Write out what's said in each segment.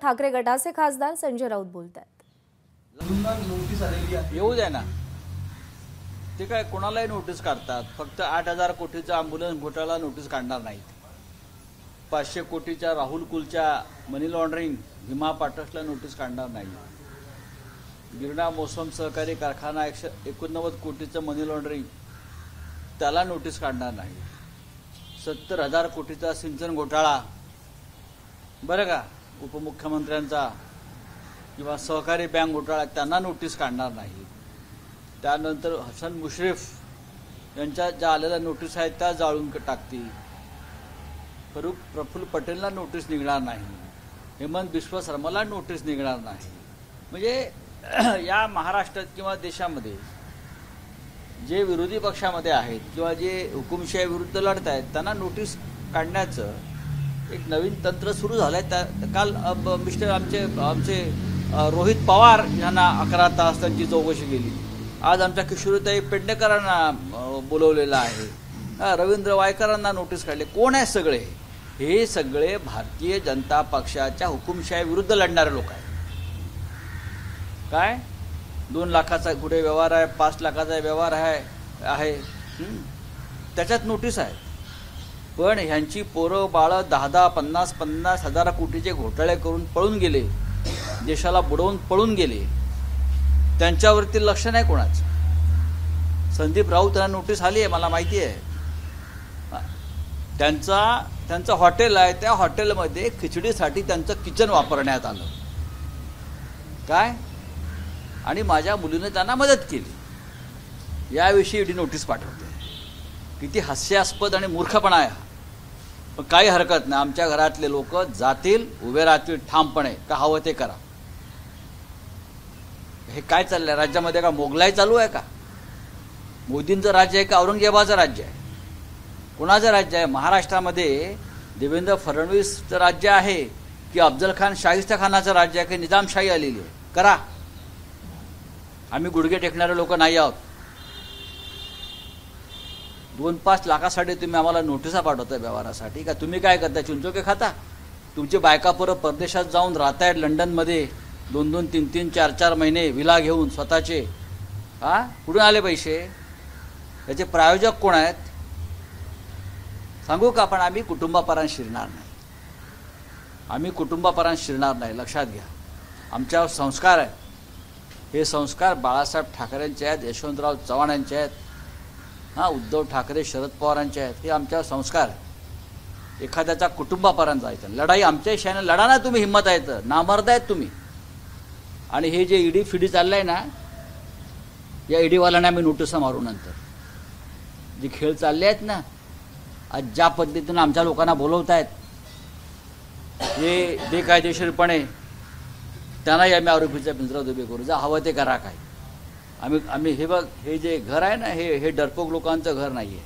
ठाकरे गटाचे खासदार संजय राऊत बोलतात। येऊ द्या ना, ते काय कोणालाही नोटीस काढतात। फक्त 8,000 कोटीचा अँब्युलन्स घोटाळा नोटीस काढणार नाहीत। 500 कोटीच्या राहुल कुलच्या मनी लॉन्ड्रिंग भीमा पाटसला नोटीस काढणार नाही। गिरणा मोसम सहकारी कारखाना 189 कोटीचं मनी लॉन्ड्रिंग त्याला नोटीस काढणार नाही। 70,000 कोटीचा सिंचन घोटाळा बरं का उपमुख्यमंत्र्यांचा किंवा सहकारी बँक घोटाळा त्यांना नोटीस काढणार नाही। त्यानंतर हसन मुश्रीफ यांच्या ज्या आलेल्या नोटीस आहेत त्या जाळून टाकतील। प्रफुल्ल पटेलला नोटीस निघणार नाही। हेमंत बिस्वा शर्माला नोटीस निघणार नाही। म्हणजे या महाराष्ट्रात किंवा देशामध्ये जे विरोधी पक्षामध्ये आहेत किंवा जे हुकुमशाही विरुद्ध लढत आहेत त्यांना नोटीस काढण्याचं एक नवीन तंत्र सुरू झालंय। काल मिस्टर आमचे रोहित पवार यांना 11 तास त्यांची चौकशी केली। आज आमच्या किशोरीताई पेडणेकरांना बोलवलेलं आहे। रवींद्र वायकरांना नोटीस काढले। कोण आहे सगळे? हे सगळे भारतीय जनता पक्षाच्या हुकुमशाही विरुद्ध लढणारे लोक आहेत। काय 2 लाखाचा कुठे व्यवहार आहे, 5 लाखाचा व्यवहार आहे त्याच्यात नोटीस आहे। पण ह्यांची पोरं बाळं 10-10, 50-50 हजार कोटीचे घोटाळे करून पळून गेले, देशाला बुडवून पळून गेले। त्यांच्यावरती लक्ष नाही कोणाचं। संदीप राऊत यांना नोटीस आली आहे, मला माहिती आहे। त्यांचं हॉटेल आहे, त्या हॉटेलमध्ये खिचडीसाठी त्यांचं किचन वापरण्यात आलं काय, आणि माझ्या मुलीने त्यांना मदत केली। याविषयी ईडी नोटीस पाठवते। किती हास्यास्पद आणि मूर्खपणा आहे। पण काही हरकत नाही, आमच्या घरातले लोक जातील, उभे राहतील ठामपणे, का हवं ते करा। हे काय चाललंय राज्यामध्ये? का मोगलाई चालू आहे का? मोदींचं राज्य आहे का औरंगजेबाचं राज्य आहे? कुणाचं राज्य आहे? महाराष्ट्रामध्ये देवेंद्र फडणवीसचं राज्य आहे की अफजल खान शाहिस्ता खानाचं राज्य आहे की निजामशाही आलेली आहे? करा। आम्ही गुडघे टेकणारे लोक नाही आहोत। 2-5 लाखासाठी तुम्ही आम्हाला नोटिसा पाठवताय व्यवहारासाठी का? तुम्ही काय करता? चिंचोके खाता? तुमची बायका परत परदेशात जाऊन राहतायत लंडनमध्ये 2-2, 3-3, 4-4 महिने विला घेऊन स्वतःचे। कुठून आले पैसे? याचे प्रायोजक कोण आहेत सांगू का? पण आम्ही कुटुंबापर्यंत शिरणार नाही। आम्ही कुटुंबापर्यंत शिरणार नाही, लक्षात घ्या। आमच्यावर संस्कार आहेत। हे संस्कार बाळासाहेब ठाकरेंचे आहेत, यशवंतराव चव्हाणांचे आहेत, उद्धव ठाकरे शरद पवारांचे आहेत। हे आमच्यावर संस्कार आहे। एखाद्याच्या कुटुंबापर्यंत जायचं, लढाई आमच्या शाने लढा ना तुम्ही, हिंमत आहे तर। नामर्द आहेत तुम्ही। आणि हे जे ईडी फिडी चाललंय ना, या ईडीवाल्यांना आम्ही नोटिसा मारू। नंतर जे खेळ चालले आहेत ना, आज ज्या पद्धतीनं आमच्या लोकांना बोलवत आहेत हे बेकायदेशीरपणे, त्यांनाही आम्ही आरोपीच्या पिंजऱ्यात उभे करू। जा हवं ते करा काय। आम्ही हे बघ, हे जे घर आहे ना, हे डरपोक लोकांचं घर नाही आहे।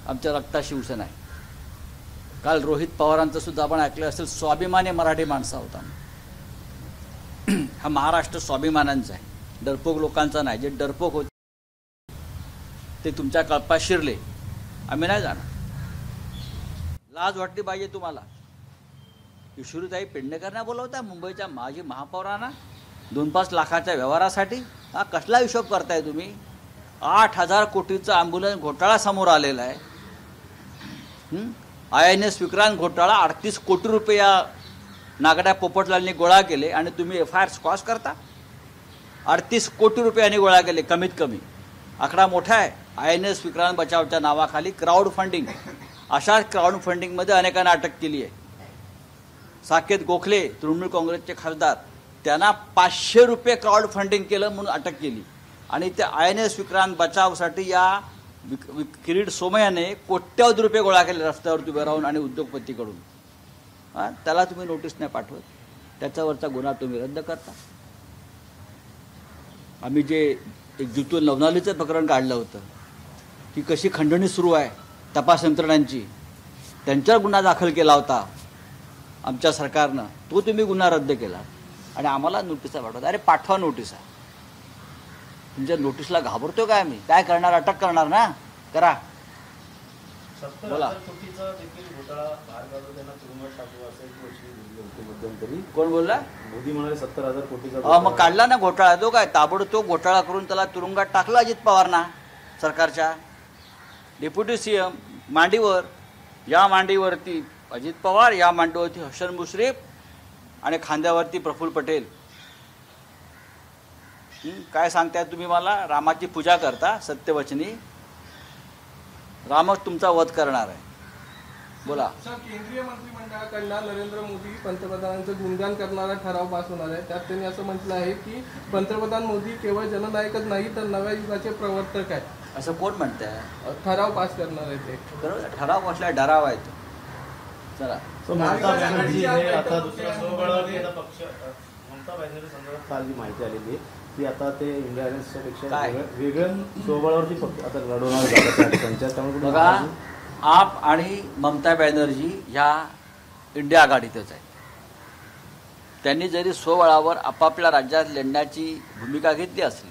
आमच्या रक्ता शिवसेना आहे। काल रोहित पवारांचं सुद्धा आपण ऐकलं असेल, स्वाभिमानी मराठी माणसा होता। हा महाराष्ट्र स्वाभिमानांचा आहे, डरपोक लोकांचा नाही। जे डरपोक होते ते तुमच्या कळपात शिरले, आम्ही नाही जाणार। लाज वाटली पाहिजे तुम्हाला। किशोरीताई पेडणेकरांना बोलवता, मुंबईच्या माजी महापौरांना 2-5 लाखाच्या व्यवहारासाठी। कसला हिशोब करताय तुम्ही? 8,000 कोटीचा अँब्युलन्स घोटाळा समोर आलेला आहे। INS विक्रांत घोटाळा 38 कोटी रुपये या नागड्या पोपटलालनी गोळा केले आणि तुम्ही FIR स्क्वॉश करता। 38 कोटी रुपयांनी गोळा केले कमीत कमी। आकडा मोठा आहे। INS विक्रांत बचावच्या नावाखाली क्राऊड फंडिंग, अशा क्राऊड फंडिंगमध्ये अनेकांना अटक केली आहे। साकेत गोखले तृणमूल काँग्रेसचे खासदार, त्यांना 500 रुपये क्राऊड फंडिंग केलं म्हणून अटक केली। आणि त्या INS विक्रांत बचावसाठी या किरीट सोमय्याने कोट्यवधी रुपये गोळा केले रस्त्यावरती उभे राहून आणि उद्योगपतीकडून। त्याला तुम्ही नोटीस नाही पाठवत, त्याच्यावरचा गुन्हा तुम्ही रद्द करता। आम्ही जे एक जितून नवनालीचं प्रकरण काढलं होतं, की कशी खंडणी सुरू आहे तपास यंत्रणांची, त्यांच्यावर गुन्हा दाखल केला होता आमच्या सरकारनं, तो तुम्ही गुन्हा रद्द केला आणि आम्हाला नोटिसा पाठवता। अरे पाठवा नोटिसा। तुमच्या नोटीसला घाबरतो काय आम्ही? काय करणार? अटक करणार ना? करा। बोला. 70,000 कोटीचा देखील घोटाळा बाहेर काढून त्यांना तुरुंगात टाकू असं एक गोष्टी बोलली होती मध्यंतरी. कोण बोलला? मोदी म्हणाले 70,000 कोटीचा मग घोटाळा. काढला ना घोटाळा. तो काय ताबडतोब घोटाळा करून त्याला तुरुंगात टाकला अजित पवारना सरकारच्या. डेप्युटी सीएम मांडीवर, या मांडीवरती अजित पवार, या मांडीवरती हसन मुश्रीफ आणि खांद्यावरती प्रफुल्ल पटेल. काय सांगताय तुम्ही मला? रामाची पूजा करता सत्यवचनी. रामच तुमचा वध करणार आहे. बोला. सर, केंद्रीय मंत्रिमंडळाकडनं नरेंद्र मोदी पंतप्रधानांचं गुणगान करणारा ठराव पास होणार आहे. त्यात त्यांनी असं म्हटलं आहे की पंतप्रधान मोदी केवळ जननायकच नाही तर नव्या युगाचे प्रवर्तक आहेत. असं कोण म्हणतंय? ठराव पास करणार आहे ते. बरोबर. ठराव कसला डराव आहे तो. चला. ममता बॅनर्जी हे आता दुसऱ्या स्वबळावर आता पक्ष ममता बॅनर्जी संदर्भात काल जी माहिती आलेली आहे की आता ते इंडिया अलायन्सच्या पेक्षा काय? वेगळं स्वबळावरती पक्ष आता लढवणार जागा त्यांच्या. त्यामुळे बघा, आप आणि ममता बॅनर्जी ह्या इंडिया आघाडीतच आहे. त्यांनी जरी स्वबळावर आपापल्या राज्यात लढण्याची भूमिका घेतली असली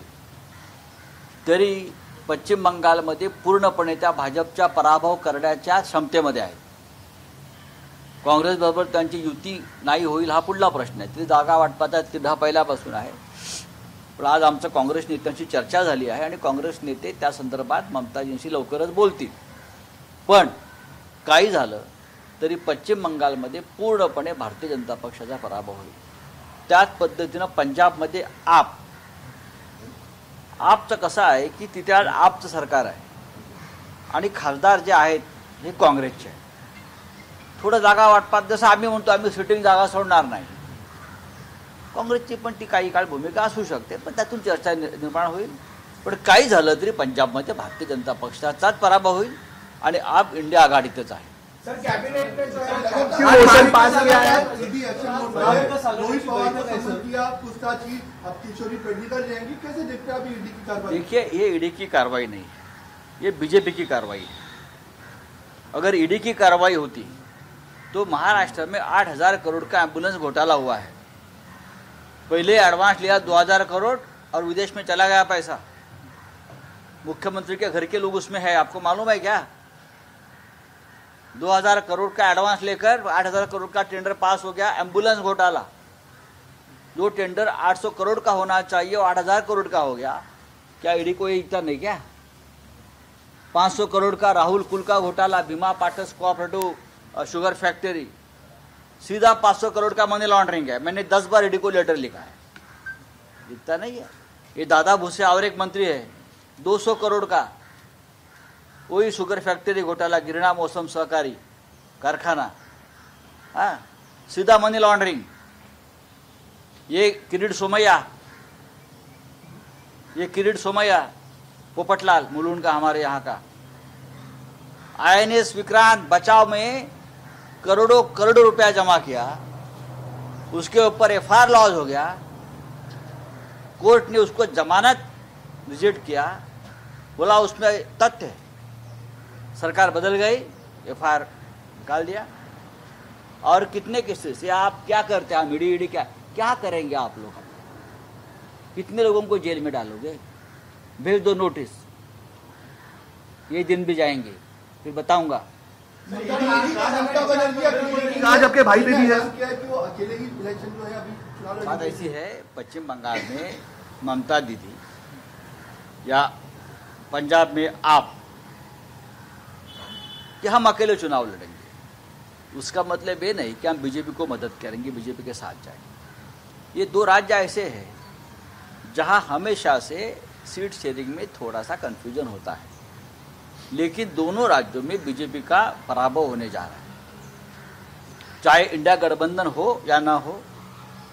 तरी पश्चिम बंगालमध्ये पूर्णपणे त्या भाजपच्या पराभव करण्याच्या क्षमतेमध्ये आहेत. काँग्रेसबरोबर त्यांची युती नाही होईल हा पुढला प्रश्न आहे. ती जागा वाटपाचा तिढा पहिल्यापासून आहे. पण आज आमचं काँग्रेस नेत्यांशी चर्चा झाली आहे आणि काँग्रेस नेते त्या संदर्भात ममताजींशी लवकरच बोलतील. पण काही झालं तरी पश्चिम बंगालमध्ये पूर्णपणे भारतीय जनता पक्षाचा पराभव होईल. त्याच पद्धतीनं पंजाबमध्ये आपचं कसं आहे की तिथे आज आपचं सरकार आहे आणि खासदार जे आहेत हे काँग्रेसचे आहेत. थोडं जागा वाटपात जसं आम्ही म्हणतो आम्ही सिटिंग जागा सोडणार नाही, काँग्रेसची पण ती काही काळ भूमिका असू शकते. पण त्यातून चर्चा निर्माण होईल. पण काही झालं तरी पंजाबमध्ये भारतीय जनता पक्षाचाच पराभव होईल आणि आप इंडिया आघाडीतच आहे. सर, कैबिनेट में जो है मोशन पास किया है। ईडी एक्शन मोड में है। रोहित पवार ने समन किया, पूछताछ की। अब किशोरी पेडणेकर जाएंगी, कैसे देखते हैं अभी ईडी की कार्रवाई? देखिए, ये ईडी की कार्रवाई नहीं है, ये बीजेपी की कार्रवाई है. अगर ईडी की कार्रवाई होती तो महाराष्ट्र में 8,000 करोड़ का एम्बुलेंस घोटाला हुआ है. पहले एडवांस लिया 2,000 करोड़ और विदेश में चला गया पैसा. मुख्यमंत्री के घर के लोग उसमें है, आपको मालूम है क्या? 2,000 करोड़ का एडवांस लेकर 8,000 करोड़ का टेंडर पास हो गया. एम्बुलेंस घोटाला, जो टेंडर 800 करोड़ का होना चाहिए वो 8,000 करोड़ का हो गया. क्या ईडी को ये इतना नहीं क्या? 500 करोड़ का राहुल कुल का घोटाला, Bhima Patas cooperative sugar factory, सीधा 500 करोड़ का मनी लॉन्ड्रिंग है. मैंने 10 बार ईडी को लेटर लिखा है, इतना नहीं है. ये दादा भूसे और एक मंत्री है, 200 करोड़ का वही शुगर फैक्ट्री घोटाला, गिरना मौसम सहकारी कारखाना, हाँ, सीधा मनी लॉन्ड्रिंग. ये किरीट सोमैया पोपटलाल मुलुंड का, हमारे यहाँ का. INS विक्रांत बचाव में करोड़ों रुपया जमा किया, उसके ऊपर FIR लॉन्च हो गया. कोर्ट ने उसको जमानत रिजेक्ट किया, बोला उसमें तथ्य है. सरकार बदल गई, FIR निकाल दिया. और कितने केसेस, या आप क्या करते हैं? ईडी क्या करेंगे आप लोग? कितने लोगों को जेल में डालोगे? भेज दो नोटिस, ये दिन भी जाएंगे, फिर बताऊंगा. ममता बनर्जी आज आपके भाई पे भी है क्या है कि वो अकेले ही इलेक्शन जो है अभी चुनाव बात लड़ेंगे? ऐसी है, पश्चिम बंगाल में ममता दीदी या पंजाब में आप, कि हम अकेले चुनाव लड़ेंगे, उसका मतलब ये नहीं कि हम बीजेपी को मदद करेंगे, बीजेपी के साथ जाएंगे. ये दो राज्य ऐसे हैं जहां हमेशा से सीट शेयरिंग में थोड़ा सा कंफ्यूजन होता है, लेकिन दोनों राज्यों में बीजेपी का पराभव होने जा रहा है. चाहे इंडिया गठबंधन हो या ना हो,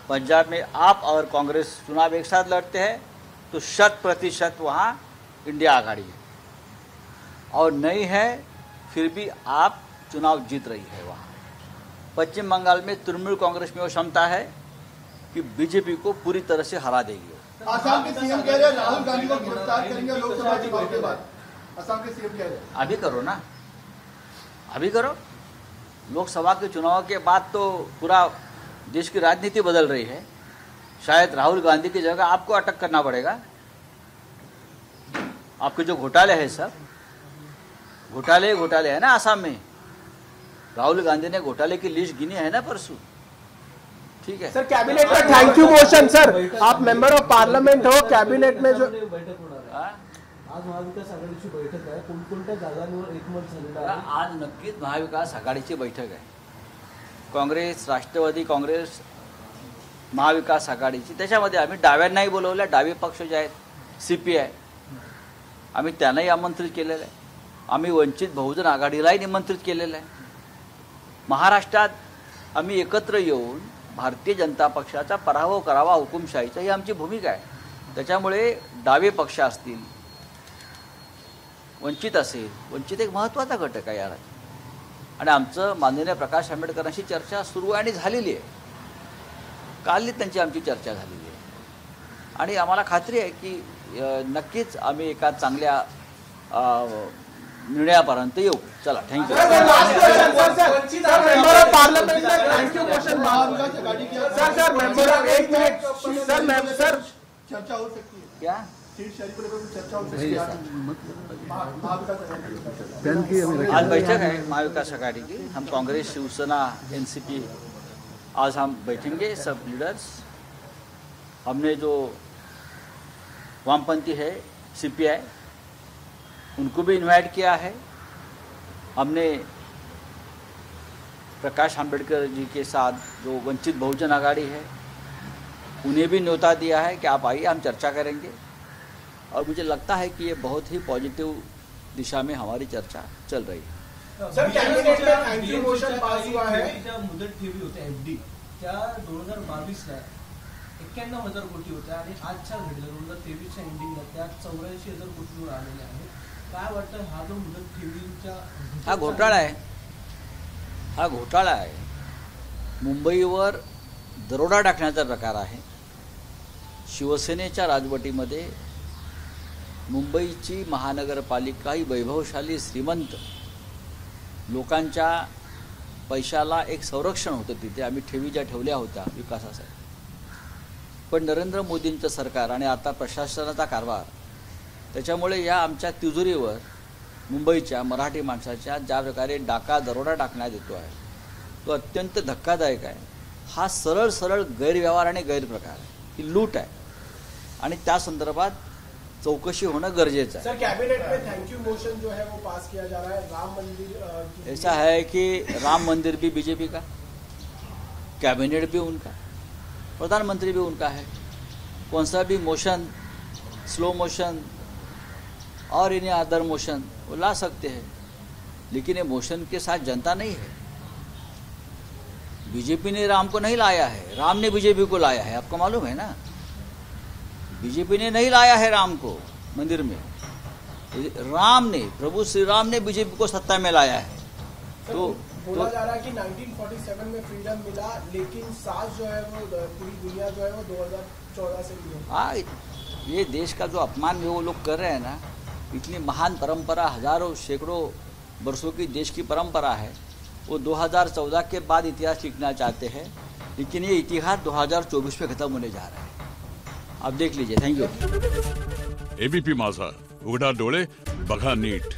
पंजाब में आप और कांग्रेस चुनाव एक साथ लड़ते हैं तो 100% वहाँ इंडिया आघाड़ी है, और नहीं है फिर भी आप चुनाव जीत रही है. वहाँ पश्चिम बंगाल में तृणमूल कांग्रेस में वो क्षमता है कि बीजेपी को पूरी तरह से हरा देगी. आसाम के सीएम कह रहे हैं राहुल गांधी को गिरफ्तार करेंगे लोकसभा चुनाव के बाद. असम के सीएम कह रहे हैं. अभी करो ना, अभी करो. लोकसभा के चुनाव के बाद तो पूरा देश की राजनीति बदल रही है. शायद राहुल गांधी की जगह आपको अटक करना पड़ेगा. आपके जो घोटाले हैं सब, घोटाले है ना आसाम में। राहुल गांधी ने घोटाले की लिस्ट गिनी है ना परसों। ठीक है सर कैबिनेट में थैंक यू मोशन सर, आप मेंबर ऑफ पार्लियामेंट हो, कैबिनेट में जो बैठक होणार आहे हाँ? आज महाविकास आघाडीची बैठक आहे, कोणकोणत्या जागांवर एकमत झालेलं आहे? आज नक्कीच महाविकास आघाडीची बैठक आहे। काँग्रेस, राष्ट्रवादी काँग्रेस, महाविकास आघाडीची, त्याच्यामध्ये आम्ही डाव्यांनाही बोलवलं, डावे पक्ष जे आहेत CPI आम्ही त्यांनाही आमंत्रित केलेलं आहे, आम्ही वंचित बहुजन आघाडीलाही निमंत्रित केलेलं आहे। महाराष्ट्रात आम्ही एकत्र येऊन भारतीय जनता पक्षाचा पराभव करावा हुकुमशाहीचा ही आमची भूमिका आहे। त्याच्यामुळे डावे पक्ष असतील, वंचित असेल, वंचित एक महत्त्वाचा घटक आहे यार, आणि आमचं माननीय प्रकाश आंबेडकरांशी चर्चा सुरू आहे आणि झालेली आहे। कालही त्यांची आमची चर्चा झालेली आहे आणि आम्हाला खात्री आहे की नक्कीच आम्ही एका चांगल्या निर्णयापर्यंत येऊ। चला, थँक्यू। मेंबर ऑफ पार्लियामेंट में थैंक यू मोशन महाविकास आघाड़ी की sir member of 1 minute sir चर्चा हो सकती है क्या सीट शेयरिंग को लेकर चर्चा हो सकती है महाविकास आघाड़ी आज बैठक है महाविकास आघाड़ी की। हम कांग्रेस, शिवसेना, NCP आज हम बैठेंगे सब लीडर्स। हमने जो वामपंथी है CPI उनको भी इनवाइट किया है। हमने प्रकाश आंबेडकर जी के साथ जो वंचित बहुजन आघाड़ी है उन्हें भी न्योता दिया है कि आप आइए, हम चर्चा करेंगे। और मुझे लगता है कि ये बहुत ही पॉजिटिव दिशा में हमारी चर्चा चल रही है। सर कैबिनेट में थैंक यू मोशन पास हुआ है। ज्या मुदत ठेवी होत्या FD त्या 2022ला 91,000 कोटी होत्या आणि आजच्या घडीला 2023च्या एंडिंगला त्या 84,000 कोटीवर आलेल्या आहेत। काय वाटतं हा जो मुदत ठेवींच्या हा घोटाळा आहे, हा घोटाळा आहे। मुंबईवर दरोडा टाकण्याचा प्रकार आहे। शिवसेनेच्या राजवटीमध्ये मुंबईची महानगरपालिका ही वैभवशाली श्रीमंत लोकांच्या पैशाला एक संरक्षण होतं। तिथे आम्ही ठेवी ज्या ठेवल्या होत्या विकासासाठी, पण नरेंद्र मोदींचं सरकार आणि आता प्रशासनाचा कारभार त्याच्यामुळे या आमच्या तिजोरीवर मुंबईच्या मराठी माणसाच्या ज्या प्रकारे डाका दरोडा टाकण्यात येतो आहे तो अत्यंत धक्कादायक आहे। हा सरळ सरळ गैरव्यवहार आणि गैरप्रकार आहे, ही लूट आहे आणि त्या संदर्भात चौकशी होणं गरजेचं आहे। सर कैबिनेट में थैंक यू मोशन जो है वो पास किया जा रहा है। राम मंदिर ऐसा है कि राम मंदिर भी बीजेपी का, कैबिनेट भी उनका, प्रधानमंत्री भी उनका है। कौन सा भी मोशन, स्लो मोशन और इन्हें अदर मोशन वो ला सकते हैं, लेकिन ये मोशन के साथ जनता नहीं है। बीजेपी ने राम को नहीं लाया है, राम ने बीजेपी को लाया है। आपको मालूम है ना, बीजेपी ने नहीं लाया है राम को मंदिर में, राम ने, प्रभु श्री राम ने बीजेपी को सत्ता में लाया है। तो बोला जा रहा है कि 1947 में फ्रीडम मिला, लेकिन साज जो है वो पूरी दुनिया जो है वो 2014 से ली है। हाँ, ये देश का जो अपमान वो लोग कर रहे हैं ना, इतनी महान परंपरा, हजारों सैकड़ों वर्षों की देश की परंपरा है, वो 2014 के बाद इतिहास लिखना चाहते हैं, लेकिन ये इतिहास 2024 में खत्म होने जा रहा है। आप देख लीजिए। Thank you. ABP माझा, उघडा डोळे बघा नीट।